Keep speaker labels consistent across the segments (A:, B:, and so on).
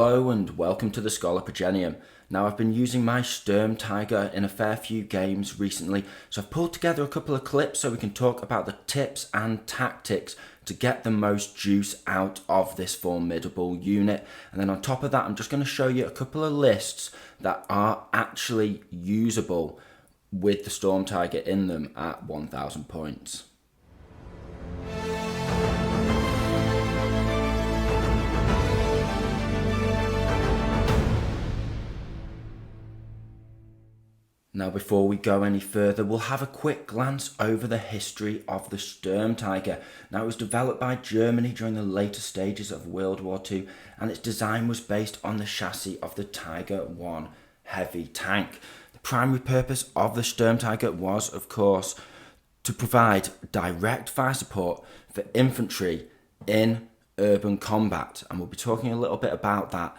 A: Hello and welcome to the Scholar Progenium. Now I've been using my Sturmtiger in a fair few games recently, so I've pulled together a couple of clips so we can talk about the tips and tactics to get the most juice out of this formidable unit. And then on top of that, I'm just going to show you a couple of lists that are actually usable with the Sturmtiger in them at 1000 points. Now before we go any further, we'll have a quick glance over the history of the Sturmtiger. Now it was developed by Germany during the later stages of World War II, and its design was based on the chassis of the Tiger I heavy tank. The primary purpose of the Sturmtiger was, of course, to provide direct fire support for infantry in urban combat, and we'll be talking a little bit about that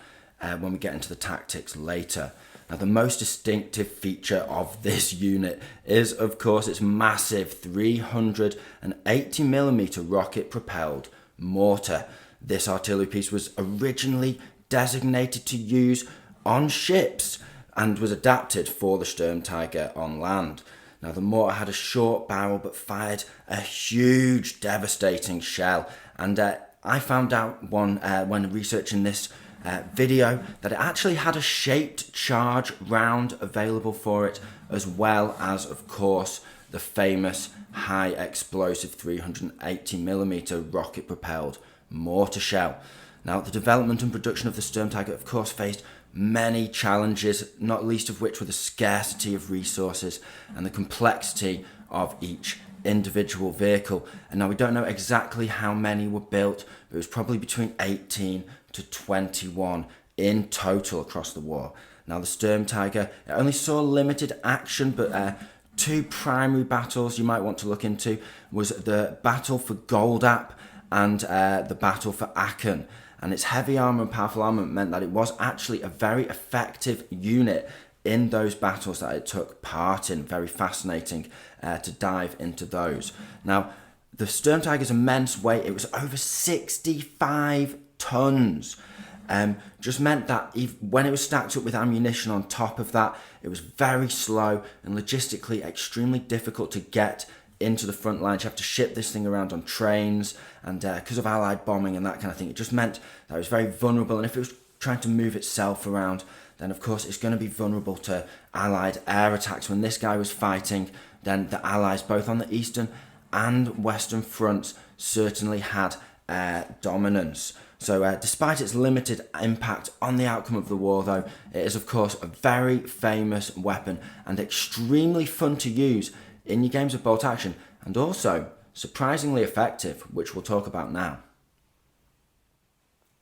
A: when we get into the tactics later. Now, the most distinctive feature of this unit is, of course, its massive 380mm rocket-propelled mortar. This artillery piece was originally designated to use on ships and was adapted for the Sturmtiger on land. Now, the mortar had a short barrel but fired a huge, devastating shell, and I found out when researching this video that it actually had a shaped charge round available for it, as well as, of course, the famous high explosive 380mm rocket propelled mortar shell. Now, the development and production of the Sturmtiger, of course, faced many challenges, not least of which were the scarcity of resources and the complexity of each individual vehicle. And now we don't know exactly how many were built, but it was probably between 18 to 21 in total across the war. Now the Sturmtiger, it only saw limited action, but two primary battles you might want to look into was the battle for Goldap and the battle for Aachen. And its heavy armour and powerful armament meant that it was actually a very effective unit in those battles that it took part in. Very fascinating to dive into those. Now, the Sturmtiger's immense weight, it was over 65 tons. Just meant that when it was stacked up with ammunition on top of that, it was very slow and logistically extremely difficult to get into the front lines. You have to ship this thing around on trains, and because of Allied bombing and that kind of thing, it just meant that it was very vulnerable. And if it was trying to move itself around, then of course it's going to be vulnerable to Allied air attacks. When this guy was fighting, then the Allies, both on the eastern and western fronts, certainly had air dominance. So despite its limited impact on the outcome of the war, though, it is of course a very famous weapon and extremely fun to use in your games of bolt action, and also surprisingly effective, which we'll talk about now.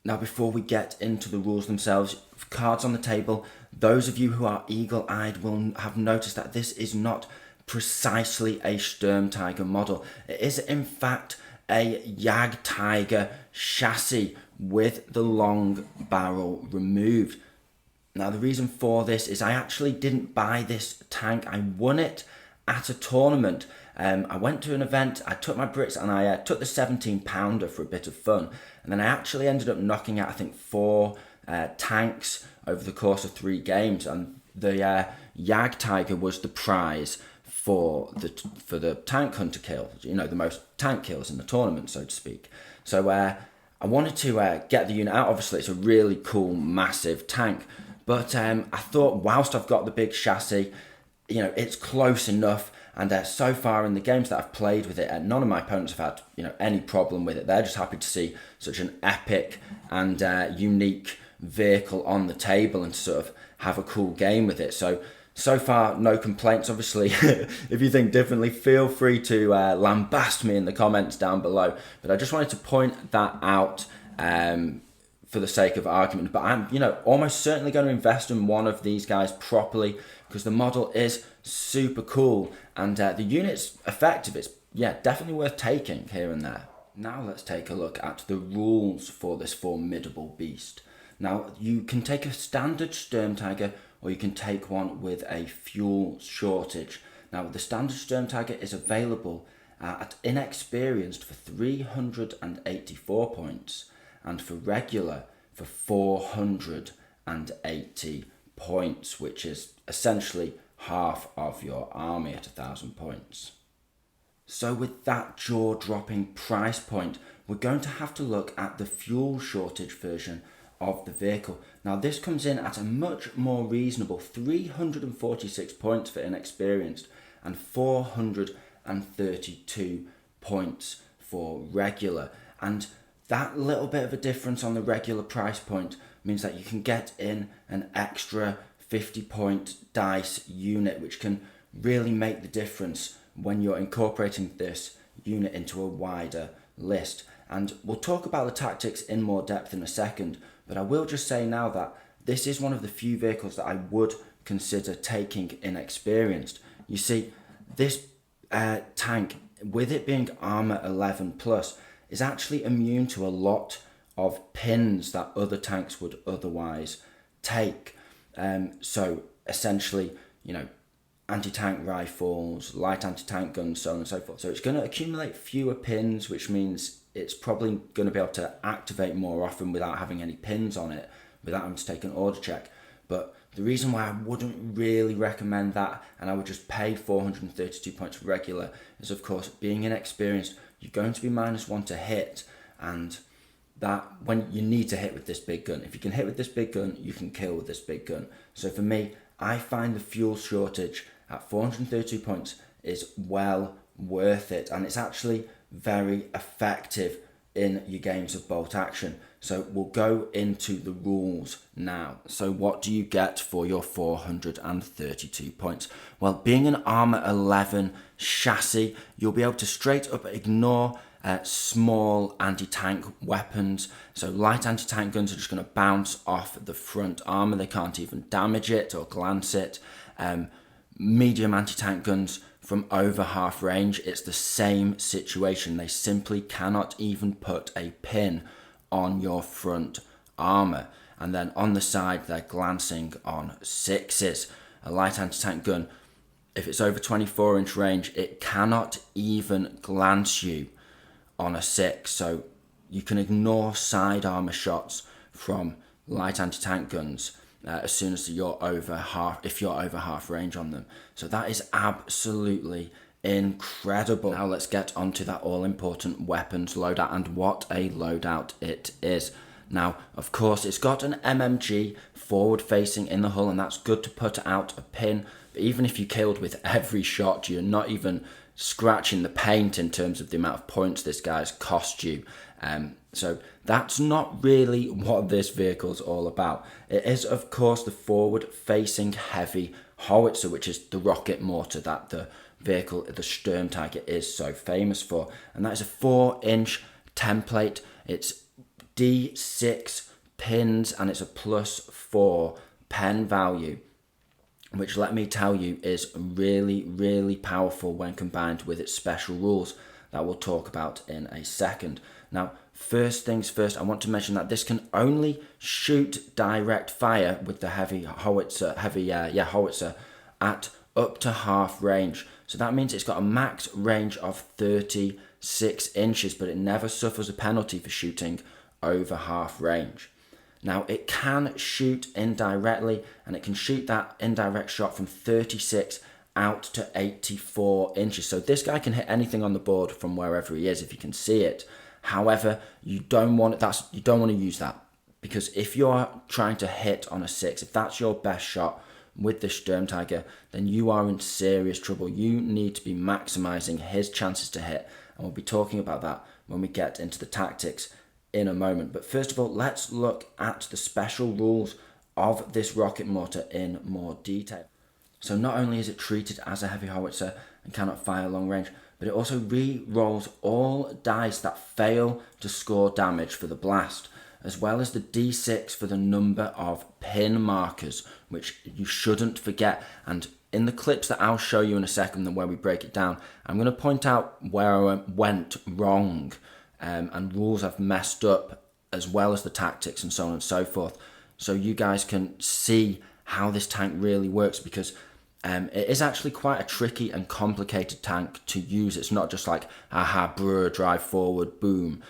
A: Now, before we get into the rules themselves, cards on the table, those of you who are eagle-eyed will have noticed that this is not precisely a Sturmtiger model. It is in fact a Jagdtiger chassis with the long barrel removed. Now, the reason for this is I actually didn't buy this tank. I won it at a tournament. I went to an event, I took my Brits, and I took the 17-pounder for a bit of fun. And then I actually ended up knocking out, I think, 4 tanks over the course of 3 games. And the Jagdtiger was the prize for the tank hunter kill, you know, the most tank kills in the tournament, so to speak. So I wanted to get the unit out. Obviously, it's a really cool, massive tank. But I thought, whilst I've got the big chassis, you know, it's close enough. And so far in the games that I've played with it, none of my opponents have had, you know, any problem with it. They're just happy to see such an epic and unique vehicle on the table and to sort of have a cool game with it. So far, no complaints. Obviously, if you think differently, feel free to lambast me in the comments down below. But I just wanted to point that out for the sake of argument. But I'm, you know, almost certainly going to invest in one of these guys properly, because the model is super cool and the unit's effective. It's, yeah, definitely worth taking here and there. Now let's take a look at the rules for this formidable beast. Now, you can take a standard Sturmtiger, or you can take one with a fuel shortage. Now, the standard Sturmtiger is available at inexperienced for 384 points, and for regular for 480 points, which is essentially half of your army at 1,000 points. So with that jaw-dropping price point, we're going to have to look at the fuel shortage version of the vehicle. Now this comes in at a much more reasonable 346 points for inexperienced and 432 points for regular. And that little bit of a difference on the regular price point means that you can get in an extra 50 point dice unit, which can really make the difference when you're incorporating this unit into a wider list. And we'll talk about the tactics in more depth in a second, but I will just say now that this is one of the few vehicles that I would consider taking inexperienced. You see, this tank, with it being armor 11 plus, is actually immune to a lot of pins that other tanks would otherwise take. So essentially, anti-tank rifles, light anti-tank guns, so on and so forth. So it's going to accumulate fewer pins, which means it's probably going to be able to activate more often without having any pins on it, without having to take an order check. But the reason why I wouldn't really recommend that, and I would just pay 432 points for regular, is of course, being inexperienced, you're going to be -1 to hit, and that when you need to hit with this big gun. If you can hit with this big gun, you can kill with this big gun. So for me, I find the fuel shortage at 432 points is well worth it, and it's actually very effective in your games of bolt action. So we'll go into the rules now. So what do you get for your 432 points? Well, being an armor 11 chassis, you'll be able to straight up ignore small anti-tank weapons. So light anti-tank guns are just going to bounce off the front armor. They can't even damage it or glance it. Medium anti-tank guns from over half range, it's the same situation. They simply cannot even put a pin on your front armor. And then on the side, they're glancing on 6s. A light anti-tank gun, if it's over 24-inch range, it cannot even glance you on a 6. So you can ignore side armor shots from light anti-tank guns as soon as you're over half range on them. So that is absolutely incredible. Now let's get onto that all-important weapons loadout and what a loadout it is. Now, of course, it's got an MMG forward-facing in the hull, and that's good to put out a pin. But even if you killed with every shot, you're not even scratching the paint in terms of the amount of points this guy's cost you. So that's not really what this vehicle's all about. It is, of course, the forward-facing heavy howitzer, which is the rocket mortar that the vehicle, the Sturmtiger, is so famous for. And that is a 4-inch template. It's D6 pins, and it's a +4 pen value, which, let me tell you, is really, really powerful when combined with its special rules that we'll talk about in a second. Now, first things first, I want to mention that this can only shoot direct fire with the heavy howitzer at up to half range. So that means it's got a max range of 36 inches, but it never suffers a penalty for shooting over half range. Now, it can shoot indirectly, and it can shoot that indirect shot from 36 out to 84 inches. So this guy can hit anything on the board from wherever he is if you can see it. However, you don't want to use that, because if you're trying to hit on a 6, if that's your best shot with the Sturmtiger, then you are in serious trouble. You need to be maximizing his chances to hit, and we'll be talking about that when we get into the tactics in a moment. But first of all, let's look at the special rules of this rocket mortar in more detail. So not only is it treated as a heavy howitzer and cannot fire long range, but it also re-rolls all dice that fail to score damage for the blast, as well as the D6 for the number of pin markers, which you shouldn't forget. And in the clips that I'll show you in a second and where we break it down, I'm going to point out where I went wrong and rules I've messed up, as well as the tactics and so on and so forth, so you guys can see how this tank really works, because it is actually quite a tricky and complicated tank to use. It's not just like, aha, brr, drive forward, boom.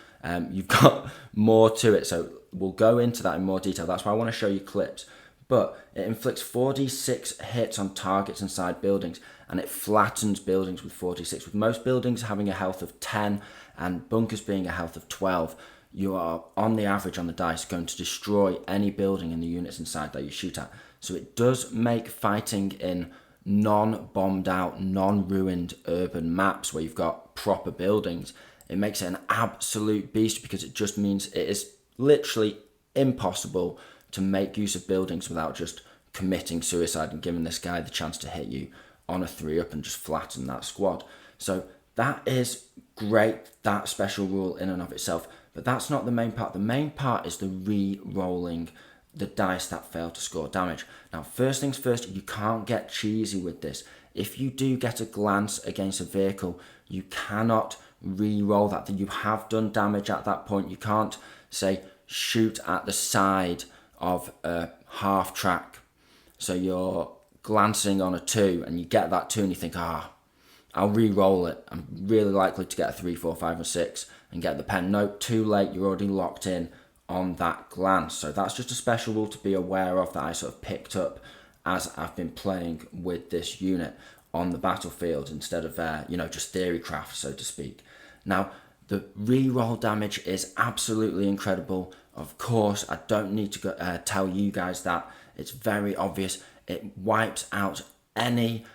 A: You've got more to it. So we'll go into that in more detail. That's why I want to show you clips. But it inflicts 4d6 hits on targets inside buildings, and it flattens buildings with 4d6. With most buildings having a health of 10 and bunkers being a health of 12, you are, on the average on the dice, going to destroy any building and the units inside that you shoot at. So it does make fighting in non-bombed out, non-ruined urban maps where you've got proper buildings, it makes it an absolute beast, because it just means it is literally impossible to make use of buildings without just committing suicide and giving this guy the chance to hit you on a 3-up and just flatten that squad. So that is great, that special rule in and of itself, but that's not the main part. The main part is the re-rolling the dice that fail to score damage. Now, first things first, you can't get cheesy with this. If you do get a glance against a vehicle, you cannot re-roll that. You have done damage at that point. You can't say shoot at the side of a half track. So you're glancing on a 2 and you get that 2 and you think, I'll re-roll it. I'm really likely to get a 3, 4, 5 or 6 and get the pen. No, too late. You're already locked in on that glance. So that's just a special rule to be aware of that I sort of picked up as I've been playing with this unit on the battlefield instead of just theorycraft, so to speak. Now, the re-roll damage is absolutely incredible. Of course, I don't need to tell you guys that. It's very obvious. It wipes out any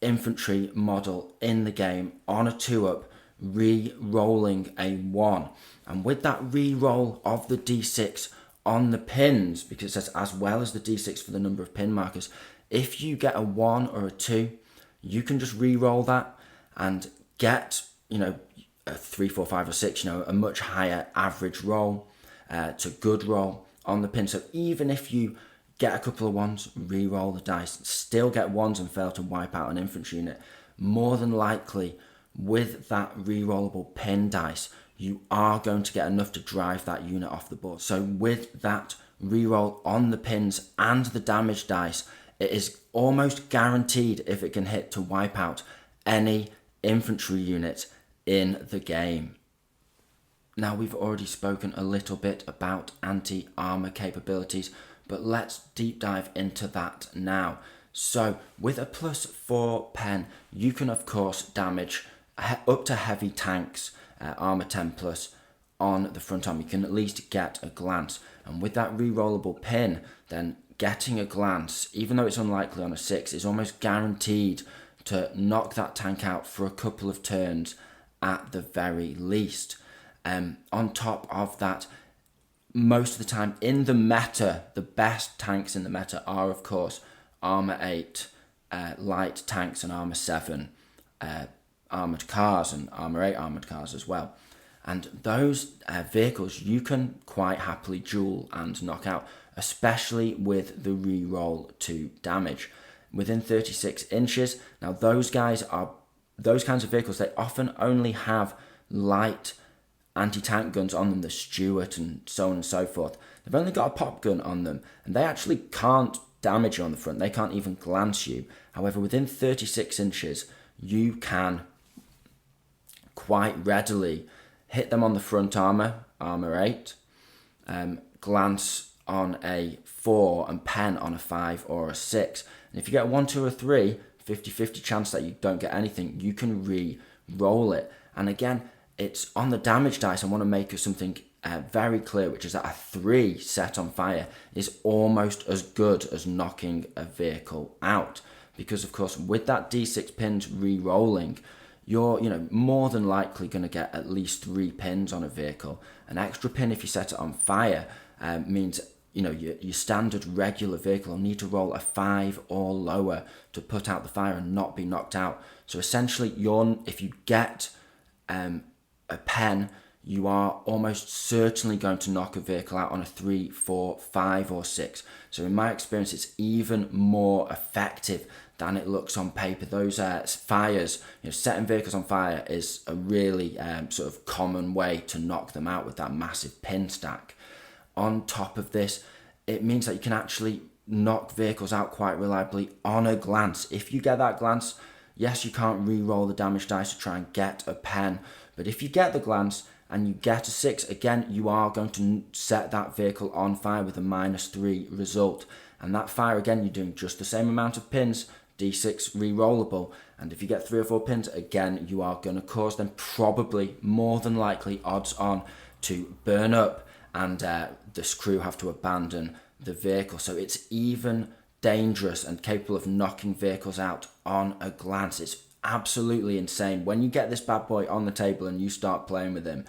A: infantry model in the game on a 2-up, re-rolling a 1. And with that re-roll of the d6 on the pins, because it says as well as the d6 for the number of pin markers, if you get a 1 or a 2, you can just re-roll that and get, a 3, 4, 5 or 6, a much higher average roll to good roll on the pin. So even if you get a couple of 1s, re-roll the dice, still get 1s and fail to wipe out an infantry unit, more than likely with that re-rollable pin dice, you are going to get enough to drive that unit off the board. So with that re-roll on the pins and the damage dice, it is almost guaranteed, if it can hit, to wipe out any infantry unit in the game. Now, we've already spoken a little bit about anti-armor capabilities, but let's deep dive into that now. So with a +4 pen, you can of course damage up to heavy tanks, armor 10 plus, on the front arm. You can at least get a glance, and with that re-rollable pin, then getting a glance, even though it's unlikely on a 6, is almost guaranteed to knock that tank out for a couple of turns at the very least. On top of that, most of the time in the meta, the best tanks in the meta are of course armor 8 light tanks and armor 7 armored cars, and armor 8 armored cars as well. And those vehicles you can quite happily duel and knock out, especially with the re-roll to damage within 36 inches. Now those kinds of vehicles, they often only have light anti-tank guns on them, the Stuart and so on and so forth. They've only got a pop gun on them, and they actually can't damage you on the front. They can't even glance you. However, within 36 inches, you can quite readily hit them on the front armor 8, glance on a 4 and pen on a 5 or a 6. And if you get a 1, 2 or 3, 50-50 chance that you don't get anything, you can re-roll it. And again, it's on the damage dice. I want to make something very clear, which is that a 3 set on fire is almost as good as knocking a vehicle out. Because of course, with that d6 pins re-rolling, you're more than likely going to get at least 3 pins on a vehicle. An extra pin if you set it on fire means your standard regular vehicle will need to roll a 5 or lower to put out the fire and not be knocked out. So essentially, if you get a pen, you are almost certainly going to knock a vehicle out on a 3, 4, 5 or 6. So in my experience, it's even more effective than it looks on paper. Those fires, setting vehicles on fire is a really sort of common way to knock them out with that massive pin stack. On top of this, it means that you can actually knock vehicles out quite reliably on a glance. If you get that glance, yes, you can't re-roll the damage dice to try and get a pen, but if you get the glance and you get a 6, again, you are going to set that vehicle on fire with a -3 result. And that fire, again, you're doing just the same amount of pins, D6 re-rollable. And if you get 3 or 4 pins, again, you are going to cause them, probably, more than likely, odds on, to burn up, and this crew have to abandon the vehicle. So it's even dangerous and capable of knocking vehicles out on a glance. It's absolutely insane. When you get this bad boy on the table and you start playing with him,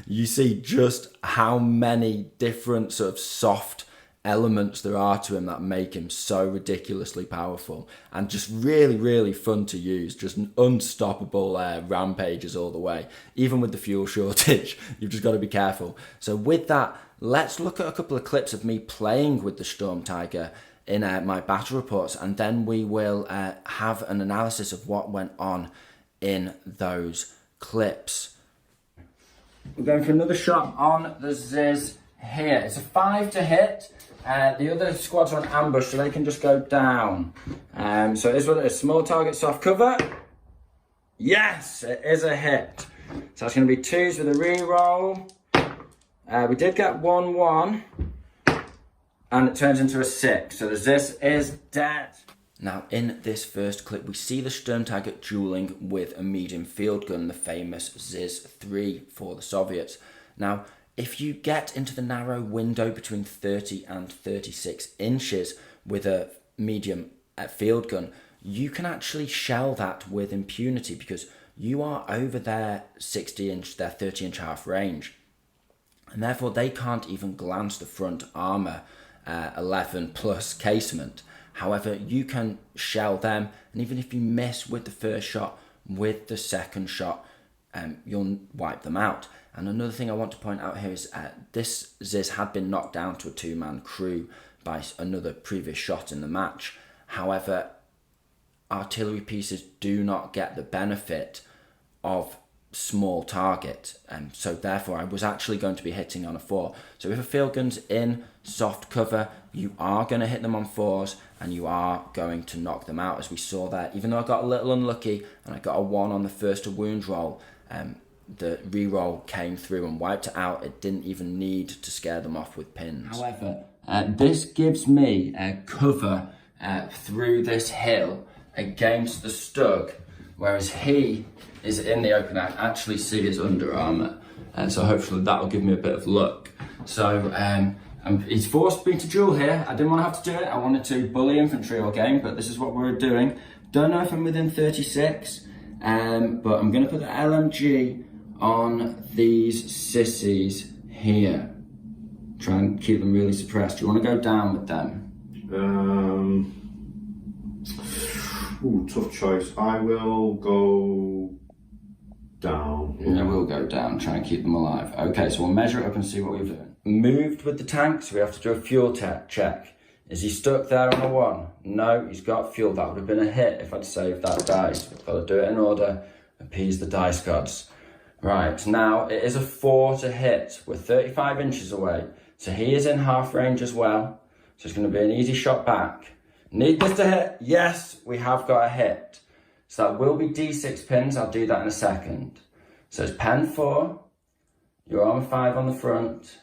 A: you see just how many different sort of soft elements there are to him that make him so ridiculously powerful, and just really, really fun to use. Just an unstoppable rampages all the way. Even with the fuel shortage, you've just got to be careful. So with that, let's look at a couple of clips of me playing with the Sturmtiger in my battle reports, and then we will have an analysis of what went on in those clips. We're going for another shot on the Ziz here. It's a 5 to hit. The other squads are on ambush, so they can just go down. So it is what it is. Small target, soft cover. Yes, it is a hit. So it's going to be 2s with a re-roll. We did get 1-1. And it turns into a 6. So the Ziz is dead. Now, in this first clip, we see the Sturmtiger dueling with a medium field gun, the famous Ziz 3 for the Soviets. Now, if you get into the narrow window between 30 and 36 inches with a medium field gun, you can actually shell that with impunity, because you are over their 60-inch, their 30-inch half range. And therefore, they can't even glance the front armour 11 plus casement. However, you can shell them, and even if you miss with the first shot, with the second shot, you'll wipe them out. And another thing I want to point out here is this Ziz had been knocked down to a 2-man crew by another previous shot in the match. However, artillery pieces do not get the benefit of small target, and so therefore I was actually going to be hitting on a 4. So if a field gun's in soft cover, you are going to hit them on 4s, and you are going to knock them out, as we saw there. Even though I got a little unlucky and I got a 1 on the first to wound roll, the re-roll came through and wiped it out. It didn't even need to scare them off with pins. However, this gives me cover through this hill against the Stug, whereas he is in the open. I actually see his Under Armour, and so hopefully that'll give me a bit of luck. So he's forced me to duel here. I didn't want to have to do it. I wanted to bully infantry all game, but this is what we're doing. Don't know if I'm within 36, but I'm going to put the LMG on these sissies here. Try and keep them really suppressed. Do you want to go down with them?
B: Ooh, tough choice. I will go down.
A: Yeah, we'll go down. Try and keep them alive. Okay, so we'll measure it up and see what we've done. Moved with the tank, so we have to do a fuel check. Is he stuck there on a 1? No, he's got fuel. That would have been a hit if I'd saved that dice. We've got to do it in order. Appease the dice gods. Right, now it is a 4 to hit. We're 35 inches away. So he is in half range as well. So it's going to be an easy shot back. Need this to hit. Yes, we have got a hit. So that will be D6 pins. I'll do that in a second. So it's pen 4. Your armor 5 on the front.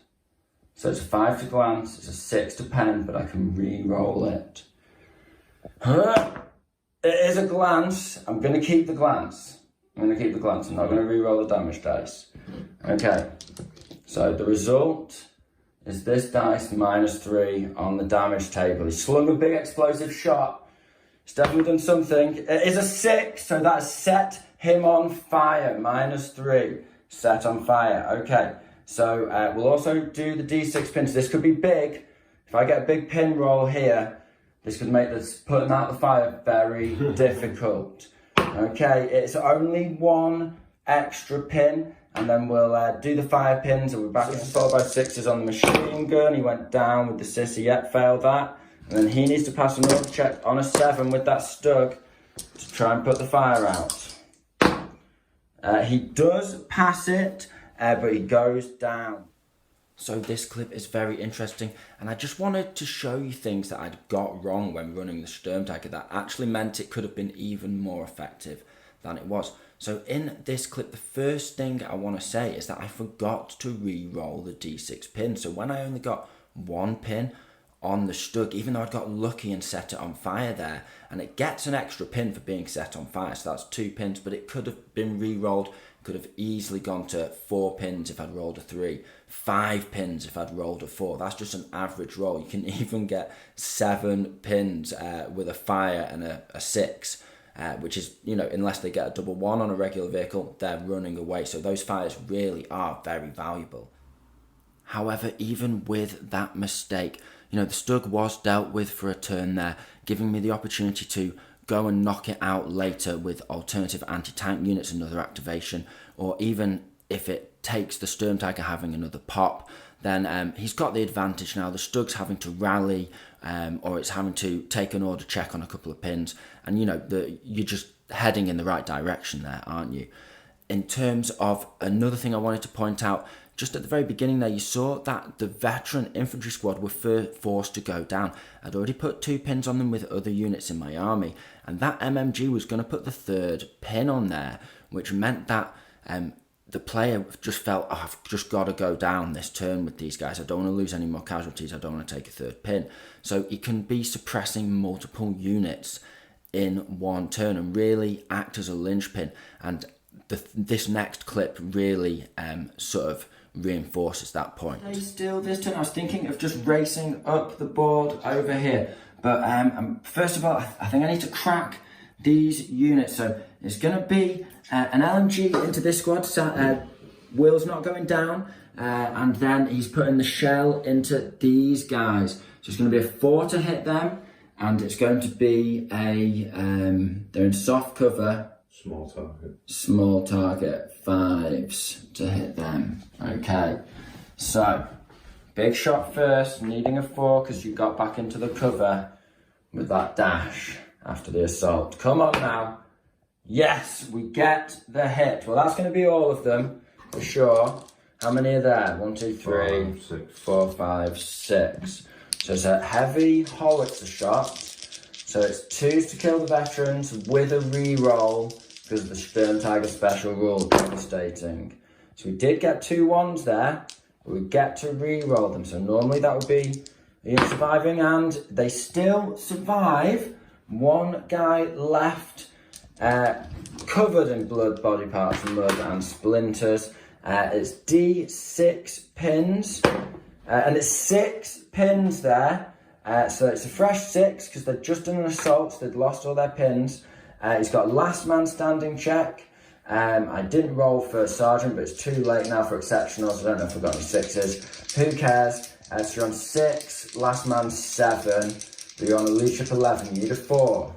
A: So it's a 5 to glance. It's a 6 to pen, but I can re-roll it. It is a glance. I'm going to keep the glance. I'm not going to re-roll the damage dice. Okay. So the result is this dice -3 on the damage table. He slung a big explosive shot. He's definitely done something. It is a 6, so that set him on fire. -3, set on fire. Okay, so we'll also do the D6 pins. This could be big. If I get a big pin roll here, this could make this putting out the fire very difficult. Okay, it's only 1 extra pin, and then we'll do the fire pins, and we're back into 4x6s on the machine gun. He went down with the sissy, yet failed that. And then he needs to pass an order check on a 7 with that Stug to try and put the fire out. He does pass it, but he goes down. So this clip is very interesting, and I just wanted to show you things that I'd got wrong when running the Sturmtiger that actually meant it could have been even more effective. than it was. So in this clip, the first thing I want to say is that I forgot to re-roll the D6 pin. So when I only got one pin on the Stug, even though I'd got lucky and set it on fire there, and it gets an extra pin for being set on fire, so that's 2 pins, but it could have been re-rolled, could have easily gone to 4 pins if I'd rolled a 3, 5 pins if I'd rolled a 4. That's just an average roll. You can even get 7 pins with a fire and a 6. Which is, unless they get a double 1 on a regular vehicle, they're running away. So those fires really are very valuable. However, even with that mistake, the Stug was dealt with for a turn there, giving me the opportunity to go and knock it out later with alternative anti-tank units, another activation, or even if it takes the Sturmtiger having another pop, then he's got the advantage now. The Stug's having to rally, or it's having to take an order check on a couple of pins, and you're just heading in the right direction there, aren't you? In terms of another thing I wanted to point out, just at the very beginning there, you saw that the veteran infantry squad were forced to go down. I'd already put 2 pins on them with other units in my army, and that MMG was going to put the 3rd pin on there, which meant that the player just felt, I've just got to go down this turn with these guys. I don't want to lose any more casualties. I don't want to take a 3rd pin. So he can be suppressing multiple units in one turn and really act as a linchpin. And this next clip really sort of reinforces that point. Still this turn, I was thinking of just racing up the board over here. But first of all, I think I need to crack these units. So it's going to be an LMG into this squad. Will's not going down. And then he's putting the shell into these guys. So it's going to be a 4 to hit them. And it's going to be they're in soft cover. Small target 5s to hit them. Okay. So, big shot first, needing a 4 because you got back into the cover with that dash after the assault. Come on now. Yes, we get the hit. Well, that's going to be all of them, for sure. How many are there? 1, 2, 3, 4, 5, 6. So it's a heavy howitzer shot. So it's 2s to kill the veterans with a re-roll because of the Sturmtiger special rule, devastating. So we did get 2 1s there, but we get to re-roll them. So normally that would be surviving, and they still survive. 1 guy left, covered in blood, body parts, mud and splinters. It's D6 pins, and it's 6 pins there. So it's a fresh 6 because they'd just done an assault, so they'd lost all their pins. He's got a last man standing check. I didn't roll for Sergeant, but it's too late now for exceptionals. I don't know if I've got any 6s. Who cares? So you're on 6, last man 7, but you're on a leadership 11. You need a 4.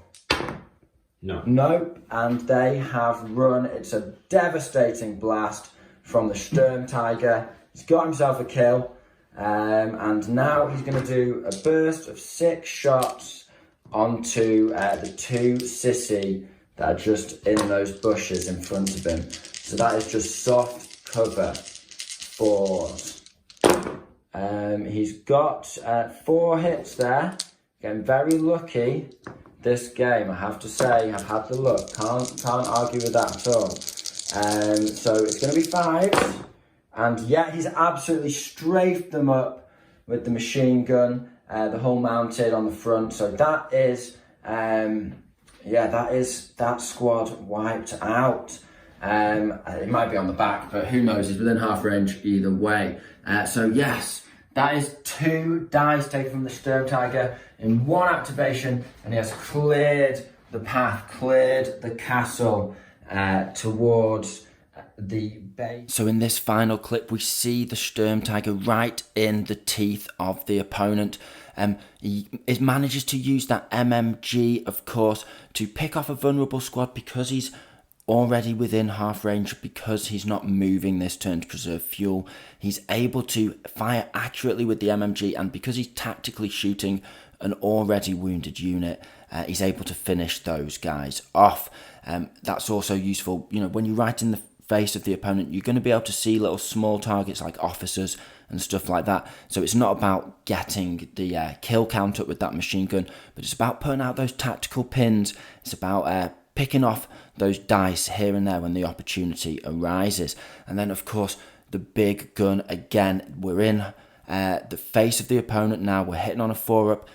B: No.
A: Nope, and they have run. It's a devastating blast from the Sturmtiger. He's got himself a kill, and now he's going to do a burst of 6 shots onto the 2 sissy that are just in those bushes in front of him. So that is just soft cover 4s. He's got 4 hits there. Getting very lucky this game, I have to say. I've had the luck. Can't argue with that at all. So it's going to be 5s. And yeah, he's absolutely strafed them up with the machine gun. The hull mounted on the front. So that is, that squad wiped out. It might be on the back, but who knows? He's within half range either way. So yes, that is 2 dice taken from the Sturmtiger in 1 activation, and he has cleared the path, cleared the castle towards the base. So in this final clip, we see the Sturmtiger right in the teeth of the opponent. He manages to use that MMG, of course, to pick off a vulnerable squad because he's already within half range, because he's not moving this turn to preserve fuel. He's able to fire accurately with the MMG, and because he's tactically shooting an already wounded unit, he's able to finish those guys off. That's also useful, when you're right in the face of the opponent, you're going to be able to see little small targets like officers and stuff like that. So it's not about getting the kill count up with that machine gun, but it's about putting out those tactical pins. It's about picking off those dice here and there when the opportunity arises. And then, of course, the big gun again. We're in the face of the opponent now. We're hitting on a 4-up.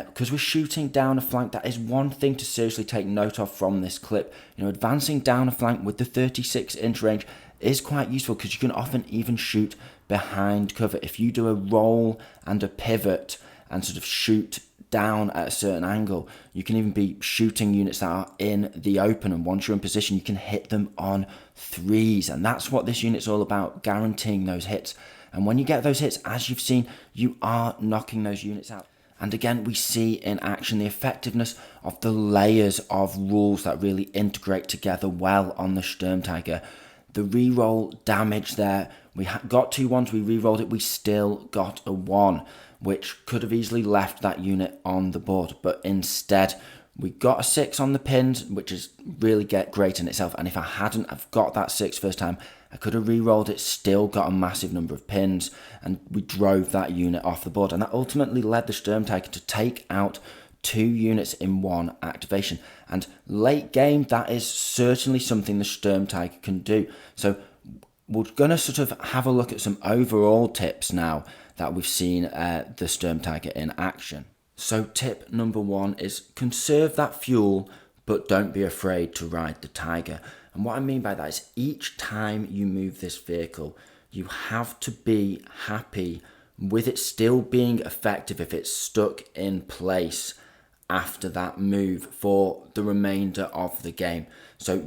A: Because we're shooting down a flank, that is one thing to seriously take note of from this clip. Advancing down a flank with the 36-inch range is quite useful because you can often even shoot behind cover. If you do a roll and a pivot and sort of shoot down at a certain angle, you can even be shooting units that are in the open, and once you're in position you can hit them on 3s, and that's what this unit's all about, guaranteeing those hits. And when you get those hits, as you've seen, you are knocking those units out. And again, we see in action the effectiveness of the layers of rules that really integrate together well on the Sturmtiger. The reroll damage there, we got 2 1s, we rerolled it, we still got a 1, which could have easily left that unit on the board, but instead we got a 6 on the pins, which is really great in itself. And if I hadn't have got that 6 first time, I could have re-rolled it, still got a massive number of pins, and we drove that unit off the board. And that ultimately led the Sturmtiger to take out 2 units in 1 activation. And late game, that is certainly something the Sturmtiger can do. So we're going to sort of have a look at some overall tips now that we've seen the Sturmtiger in action. So tip number 1 is conserve that fuel, but don't be afraid to ride the Tiger. And what I mean by that is each time you move this vehicle, you have to be happy with it still being effective if it's stuck in place after that move for the remainder of the game. So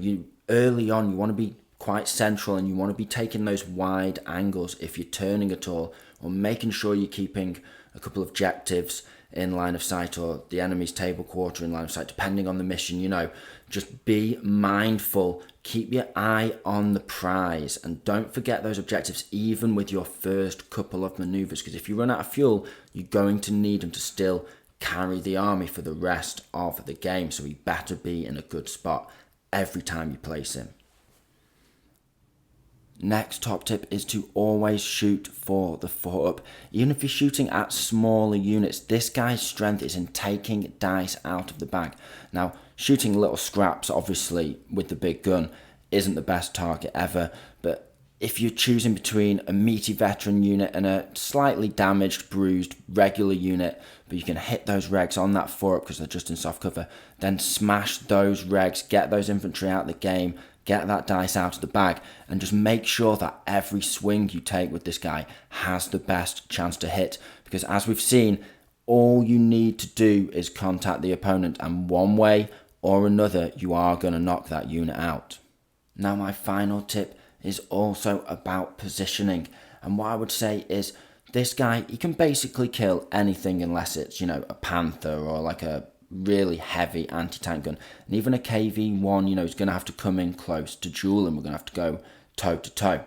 A: early on, you want to be quite central and you want to be taking those wide angles if you're turning at all, or making sure you're keeping a couple of objectives in line of sight, or the enemy's table quarter in line of sight, depending on the mission. Just be mindful, keep your eye on the prize, and don't forget those objectives even with your first couple of maneuvers, because if you run out of fuel, you're going to need them to still carry the army for the rest of the game. So he better be in a good spot every time you place him. Next top tip is to always shoot for the 4-up. Even if you're shooting at smaller units, this guy's strength is in taking dice out of the bag. Now, shooting little scraps, obviously, with the big gun isn't the best target ever, but if you're choosing between a meaty veteran unit and a slightly damaged, bruised, regular unit, but you can hit those regs on that 4-up because they're just in soft cover, then smash those regs, get those infantry out of the game, get that dice out of the bag, and just make sure that every swing you take with this guy has the best chance to hit. Because as we've seen, all you need to do is contact the opponent, and one way or another, you are going to knock that unit out. Now, my final tip is also about positioning. And what I would say is, this guy, he can basically kill anything unless it's, a Panther or like a really heavy anti-tank gun. And even a KV-1, is going to have to come in close to duel, and we're going to have to go toe-to-toe.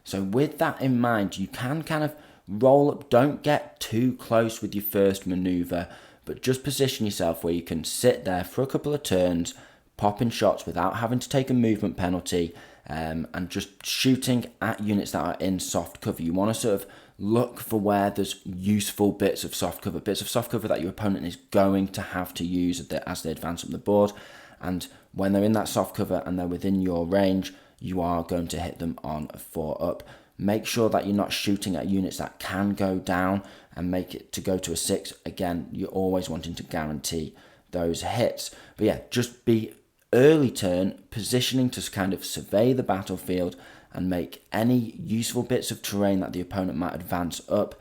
A: So with that in mind, you can kind of roll up. Don't get too close with your first maneuver, but just position yourself where you can sit there for a couple of turns, popping shots without having to take a movement penalty, and just shooting at units that are in soft cover. You want to sort of look for where there's useful bits of soft cover that your opponent is going to have to use as they advance up the board. And when they're in that soft cover and they're within your range, you are going to hit them on a 4-up. Make sure that you're not shooting at units that can go down and make it to go to a 6. Again, you're always wanting to guarantee those hits. But yeah, just be early turn, positioning to kind of survey the battlefield and make any useful bits of terrain that the opponent might advance up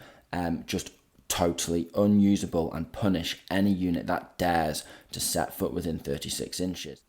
A: just totally unusable, and punish any unit that dares to set foot within 36 inches.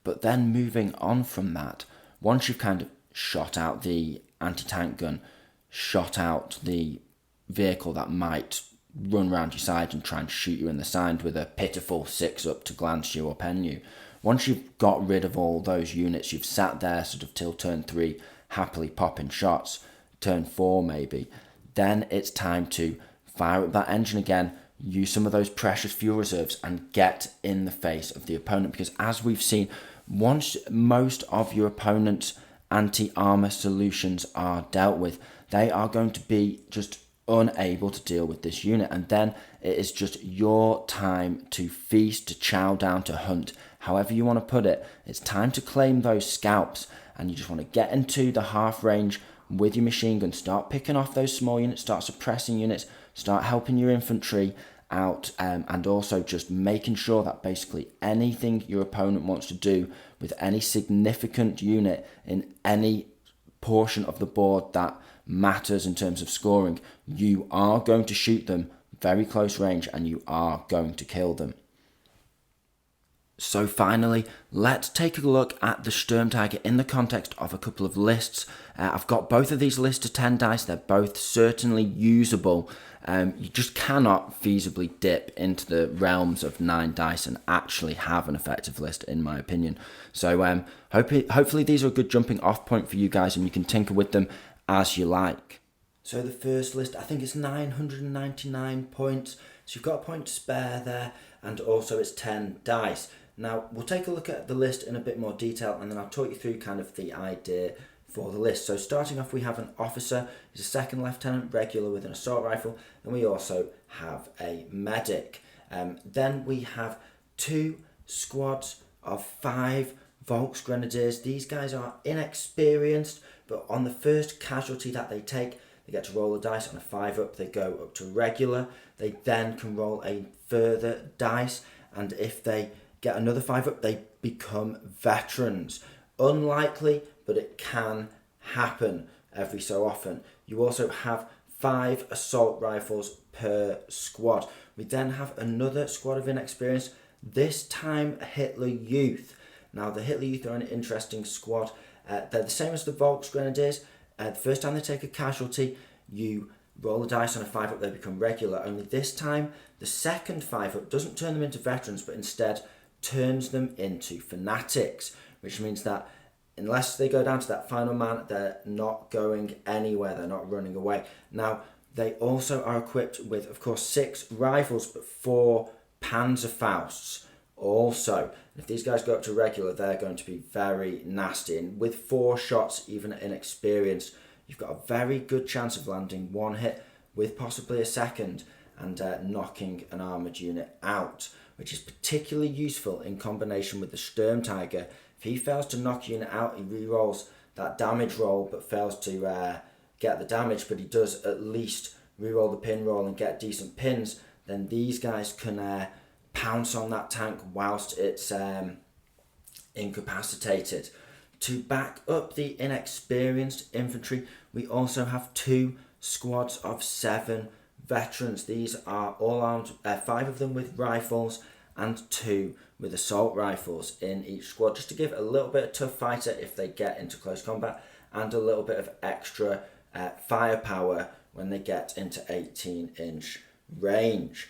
A: But then moving on from that, once you've kind of shot out the anti-tank gun, shot out the vehicle that might run around your side and try and shoot you in the side with a pitiful 6-up to glance you or pen you, once you've got rid of all those units, you've sat there sort of till turn 3, happily popping shots, turn 4 maybe, then it's time to fire up that engine again, use some of those precious fuel reserves, and get in the face of the opponent. Because as we've seen, once most of your opponent's anti-armor solutions are dealt with, they are going to be just unable to deal with this unit, and then it is just your time to feast, to chow down, to hunt however you want to put it. It's time to claim those scalps, and you just want to get into the half range with your machine gun. Start picking off those small units, start suppressing units, start helping your infantry out, and also just making sure that basically anything your opponent wants to do with any significant unit in any portion of the board that matters in terms of scoring, you are going to shoot them very close range and you are going to kill them. So finally, let's take a look at the Sturmtiger in the context of a couple of lists. I've got both of these lists to 10 dice. They're both certainly usable. You just cannot feasibly dip into the realms of 9 dice and actually have an effective list, in my opinion. So hopefully these are a good jumping off point for you guys, and you can tinker with them as you like. So the first list, I think it's 999 points. So you've got a point to spare there, and also it's 10 dice. Now, we'll take a look at the list in a bit more detail, and then I'll talk you through kind of the idea for the list. So starting off, we have an officer, he's a second lieutenant regular with an assault rifle, and we also have a medic. Then we have 2 squads of 5 Volksgrenadiers. These guys are inexperienced, but on the first casualty that they take, they get to roll a dice. On a 5 up, they go up to regular. They then can roll a further dice, and if they get another 5 up, they become veterans. Unlikely, but it can happen every so often. You also have 5 assault rifles per squad. We then have another squad of inexperienced, this time Hitler Youth. Now, the Hitler Youth are an interesting squad. They're the same as the Volksgrenadiers. The first time they take a casualty, you roll a dice. On a 5 up, they become regular. Only this time, the second 5 up doesn't turn them into veterans, but instead turns them into fanatics, which means that unless they go down to that final man, they're not going anywhere, they're not running away. Now, they also are equipped with, of course, 6 rifles, but 4 Panzerfausts also. If these guys go up to regular, they're going to be very nasty, and with 4 shots, even at inexperienced, you've got a very good chance of landing 1 hit with possibly a second and knocking an armoured unit out, which is particularly useful in combination with the Sturmtiger. If he fails to knock a unit out, he re-rolls that damage roll but fails to get the damage, but he does at least re-roll the pin roll and get decent pins, then these guys can pounce on that tank whilst it's incapacitated. To back up the inexperienced infantry, we also have 2 squads of 7 veterans. These are all armed, 5 of them with rifles and 2 with assault rifles in each squad, just to give a little bit of tough fighter if they get into close combat, and a little bit of extra firepower when they get into 18-inch range.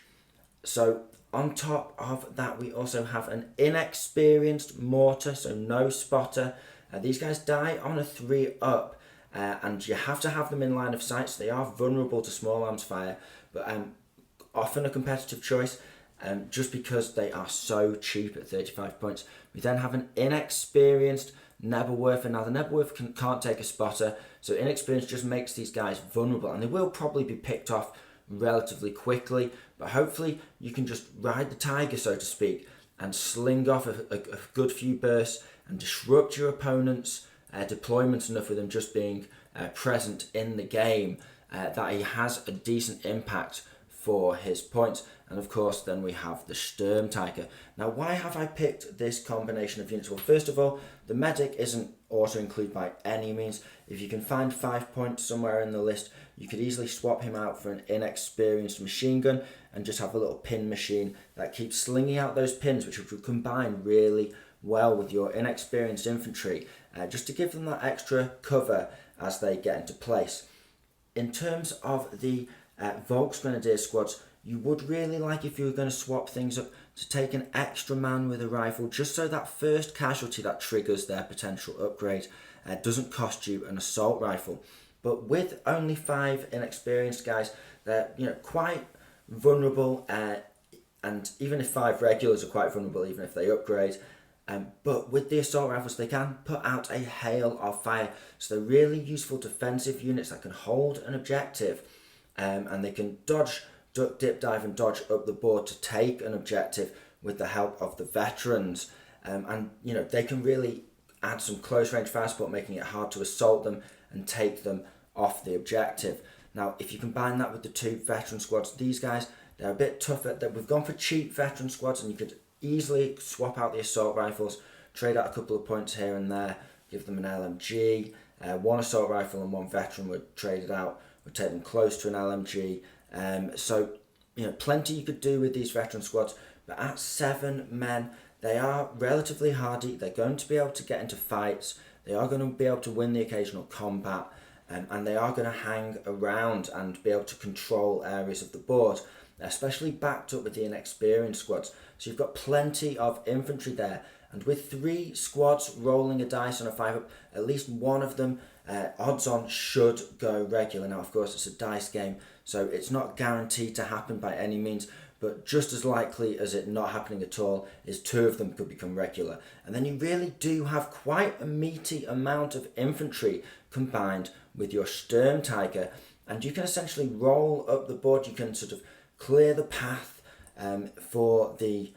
A: So on top of that, we also have an inexperienced mortar, so no spotter. These guys die on a 3 up, and you have to have them in line of sight, so they are vulnerable to small arms fire, but often a competitive choice, just because they are so cheap at 35 points. We then have an inexperienced Nebelwerfer. Now, the Nebelwerfer can't take a spotter, so inexperience just makes these guys vulnerable, and they will probably be picked off relatively quickly, but hopefully you can just ride the tiger, so to speak, and sling off a good few bursts and disrupt your opponent's deployments enough with them just being present in the game that he has a decent impact for his points. And of course, then we have the Sturmtiger. Now, why have I picked this combination of units? Well, first of all, the medic isn't auto-include by any means. If you can find 5 points somewhere in the list, you could easily swap him out for an inexperienced machine gun and just have a little pin machine that keeps slinging out those pins, which will combine really well with your inexperienced infantry, just to give them that extra cover as they get into place. In terms of the Volksgrenadier squads, you would really like, if you were going to swap things up, to take an extra man with a rifle, just so that first casualty that triggers their potential upgrade doesn't cost you an assault rifle. But with only 5 inexperienced guys, they're quite vulnerable, and even if 5 regulars are quite vulnerable, even if they upgrade. But with the assault rifles, they can put out a hail of fire, so they're really useful defensive units that can hold an objective, and they can dodge, duck, dip, dive and dodge up the board to take an objective with the help of the veterans. and they can really add some close range fire support, making it hard to assault them and take them off the objective. Now, if you combine that with the 2 veteran squads, these guys, they're a bit tougher. We've gone for cheap veteran squads, and you could easily swap out the assault rifles, trade out a couple of points here and there, give them an LMG. 1 assault rifle and 1 veteran would trade it out, would take them close to an LMG. So, plenty you could do with these veteran squads, but at 7 men, they are relatively hardy. They're going to be able to get into fights. They are going to be able to win the occasional combat, and they are going to hang around and be able to control areas of the board, especially backed up with the inexperienced squads. So you've got plenty of infantry there, and with 3 squads rolling a dice on a 5-up, at least one of them, odds on, should go regular. Now, of course, it's a dice game, so it's not guaranteed to happen by any means, but just as likely as it not happening at all is 2 of them could become regular. And then you really do have quite a meaty amount of infantry combined with your Sturmtiger, and you can essentially roll up the board. You can sort of clear the path for the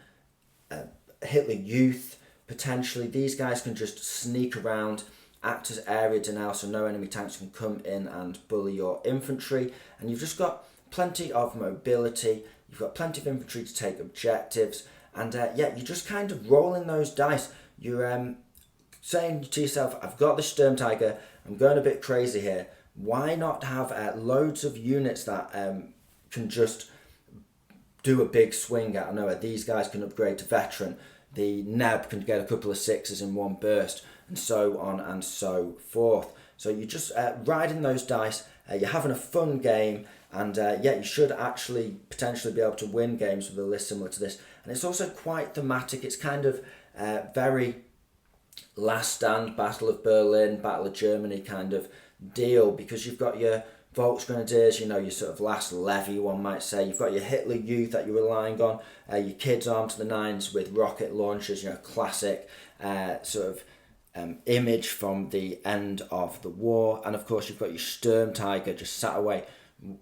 A: Hitler Youth. Potentially, these guys can just sneak around, act as area denial, so no enemy tanks can come in and bully your infantry, and you've just got plenty of mobility. You've got plenty of infantry to take objectives, and you're just kind of rolling those dice. You're saying to yourself, I've got the Sturmtiger, I'm going a bit crazy here. Why not have loads of units that can just do a big swing out of nowhere? These guys can upgrade to veteran. The Neb can get a couple of 6s in one burst, and so on and so forth. So you're just riding those dice, you're having a fun game, and you should actually potentially be able to win games with a list similar to this. And it's also quite thematic. It's kind of very Last Stand, Battle of Berlin, Battle of Germany kind of deal, because you've got your Volksgrenadiers, your sort of last levy, one might say. You've got your Hitler Youth that you're relying on, your kids armed to the nines with rocket launchers, classic image from the end of the war. And of course, you've got your Sturmtiger just sat away,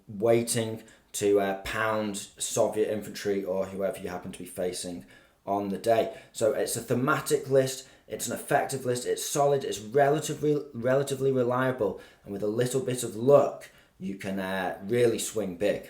A: waiting to pound Soviet infantry or whoever you happen to be facing on the day. So it's a thematic list. It's an effective list. It's solid. It's relatively reliable, and with a little bit of luck, you can really swing big.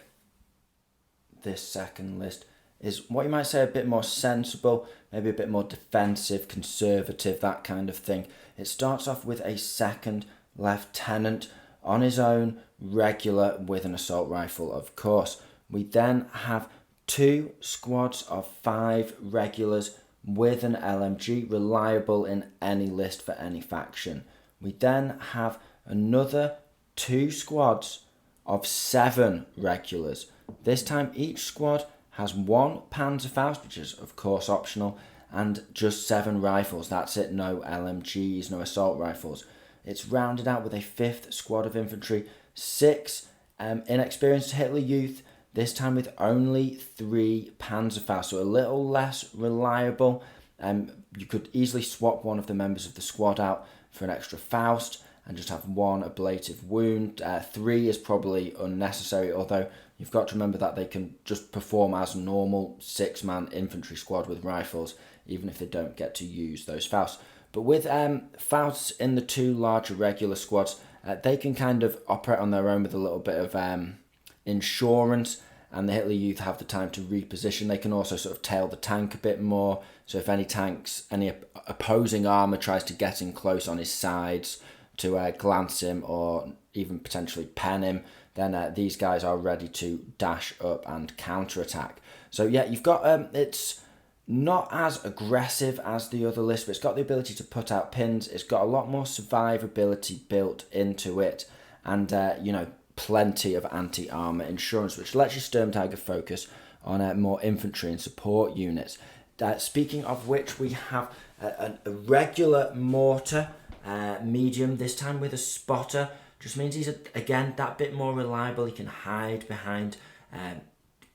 A: This second list is what you might say a bit more sensible, maybe a bit more defensive, conservative, that kind of thing. It starts off with a 2nd lieutenant on his own, regular, with an assault rifle, of course. We then have 2 squads of 5 regulars with an LMG, reliable in any list for any faction. We then have another 2 squads of 7 regulars. This time each squad has 1 Panzerfaust, which is of course optional, and just 7 rifles. That's it, no LMGs, no assault rifles. It's rounded out with a 5th squad of infantry, 6 inexperienced Hitler Youth, this time with only 3 Panzerfaust, so a little less reliable. You could easily swap one of the members of the squad out for an extra Faust and just have 1 ablative wound. 3 is probably unnecessary, although you've got to remember that they can just perform as normal 6-man infantry squad with rifles, even if they don't get to use those Fausts. But with Fausts in the 2 larger regular squads, they can kind of operate on their own with a little bit of insurance, and the Hitler Youth have the time to reposition. They can also sort of tail the tank a bit more, so if any opposing armour tries to get in close on his sides to glance him or even potentially pen him, then these guys are ready to dash up and counterattack. So yeah, you've got it's not as aggressive as the other list, but it's got the ability to put out pins. It's got a lot more survivability built into it, and plenty of anti-armour insurance, which lets your Sturmtiger focus on more infantry and support units. Speaking of which, we have a regular mortar, medium, this time with a spotter. Just means he's, again, that bit more reliable. He can hide behind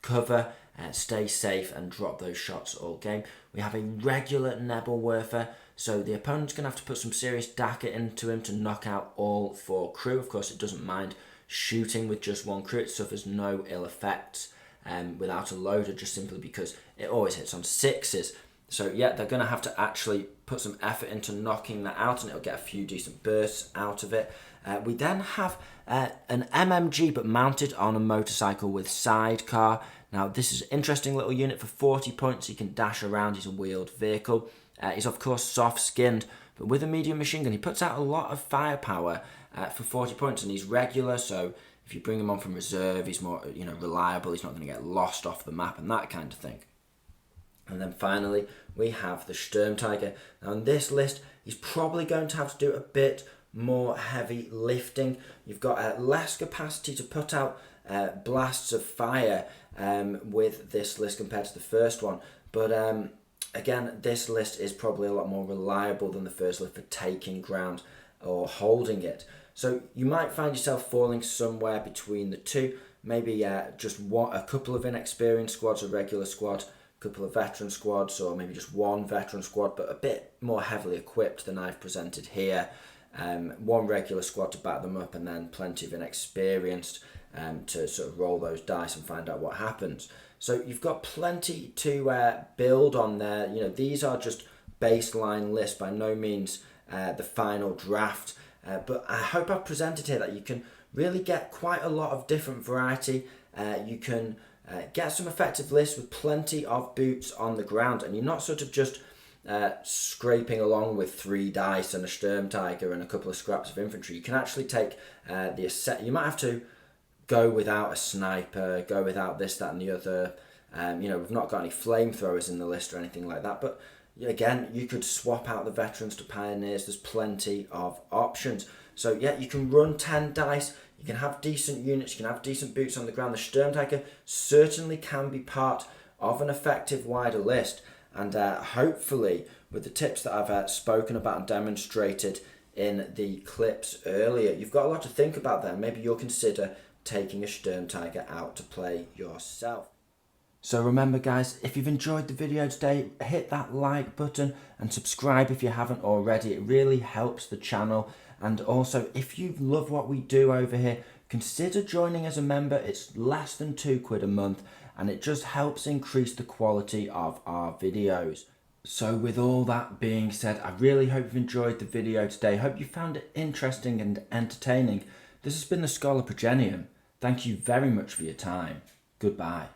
A: cover, stay safe, and drop those shots all game. We have a regular Nebelwerfer, so the opponent's going to have to put some serious Daka into him to knock out all 4 crew. Of course, it doesn't mind shooting with just 1 crew. It suffers no ill effects without a loader, just simply because it always hits on 6s. So yeah, they're going to have to actually put some effort into knocking that out, and it'll get a few decent bursts out of it. We then have an MMG, but mounted on a motorcycle with sidecar. Now this is an interesting little unit for 40 points. He can dash around, he's a wheeled vehicle. He's of course soft skinned, but with a medium machine gun he puts out a lot of firepower for 40 points, and he's regular, so if you bring him on from reserve he's more reliable, he's not going to get lost off the map and that kind of thing. And then finally we have the Sturmtiger. Now on this list he's probably going to have to do a bit more heavy lifting. You've got less capacity to put out blasts of fire with this list compared to the first one, but again, this list is probably a lot more reliable than the first list for taking ground or holding it. So you might find yourself falling somewhere between the two, maybe just a couple of inexperienced squads, a regular squad, a couple of veteran squads, or maybe just one veteran squad, but a bit more heavily equipped than I've presented here. One regular squad to back them up, and then plenty of inexperienced to sort of roll those dice and find out what happens. So you've got plenty to build on there. These are just baseline lists, by no means the final draft. But I hope I've presented here that you can really get quite a lot of different variety. You can get some effective lists with plenty of boots on the ground, and you're not sort of just scraping along with 3 dice and a Sturmtiger and a couple of scraps of infantry. You can actually take the asset. You might have to go without a sniper, go without this, that and the other. We've not got any flamethrowers in the list or anything like that, but again, you could swap out the veterans to pioneers. There's plenty of options. So yeah, you can run 10 dice, you can have decent units, you can have decent boots on the ground. The Sturmtiger certainly can be part of an effective wider list, and hopefully with the tips that I've spoken about and demonstrated in the clips earlier, you've got a lot to think about there. Maybe you'll consider taking a Sturmtiger out to play yourself. So remember guys, if you've enjoyed the video today, hit that like button and subscribe if you haven't already. It really helps the channel. And also, if you love what we do over here, consider joining as a member. It's less than £2 a month, and it just helps increase the quality of our videos. So with all that being said, I really hope you've enjoyed the video today. Hope you found it interesting and entertaining. This has been the Scholar Progenium. Thank you very much for your time. Goodbye.